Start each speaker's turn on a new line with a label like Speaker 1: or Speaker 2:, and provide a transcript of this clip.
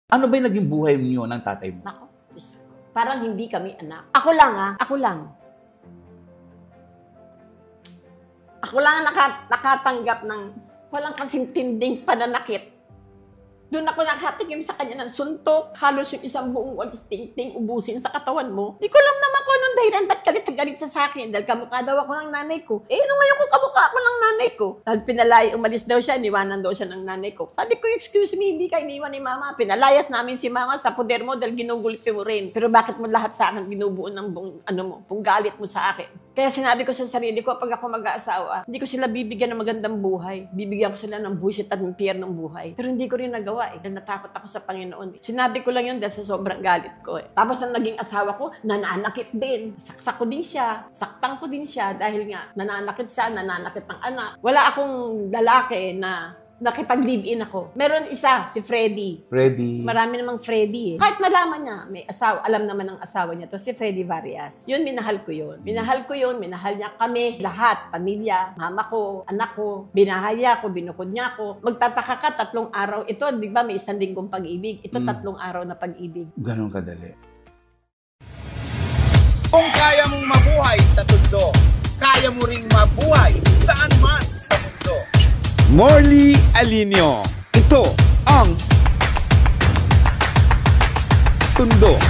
Speaker 1: Ano ba yung naging buhay niyo ng tatay mo?
Speaker 2: Nako, Diyos ko. Parang hindi kami anak. Ako lang Ako lang ang nakatanggap ng walang kasintinding pananakit. Doon ako nakatikim sa kanya ng suntok. Halos yung isang buong walis ting-ting ubusin sa katawan mo. Di ko alam naman kung anong dahilan. Ba't galit sa akin? Dahil kamukha daw ako ng nanay ko. Nung ngayon ko kamukha ako ng nanay ko. Dahil pinalaya, umalis daw siya, iniwanan daw siya ng nanay ko. Sabi ko, excuse me, hindi ka iniwan ni mama. Pinalayas namin si mama sa poder mo dahil ginugulpi mo rin. Pero bakit mo lahat sa akin binubuo ng buong galit mo sa akin? Kaya sinabi ko sa sarili ko, pag ako mag-aasawa, hindi ko sila bibigyan ng magandang buhay. Bibigyan ko sila ng bullshit at impyernong buhay. Pero hindi ko rin nagawa. Dahil natakot ako sa Panginoon. Sinabi ko lang yun dahil sa sobrang galit ko. Tapos nang naging asawa ko, nananakit din. Saksak ko din siya. Saktan ko din siya dahil nga nananakit siya, nananakit ng anak. Wala akong lalaki na nakipag-live-in ako. Meron isa, si Freddy. Marami namang Freddy. Kahit malaman niya, may asawa, alam naman ng asawa niya to, si Freddy Varias. Yun, minahal ko yun. Minahal niya kami, lahat, pamilya, mama ko, anak ko, binahaya ko, binukod niya ako. Magtataka ka, 3 araw. Ito, di ba, may 1 linggong pag-ibig. Ito, 3 araw na pag-ibig.
Speaker 1: Ganon kadali.
Speaker 3: Kung kaya mong mabuhay sa tundo, kaya mo ring mabuhay saan man sa mundo.
Speaker 4: Morley Alinio. Ito ang Tundo.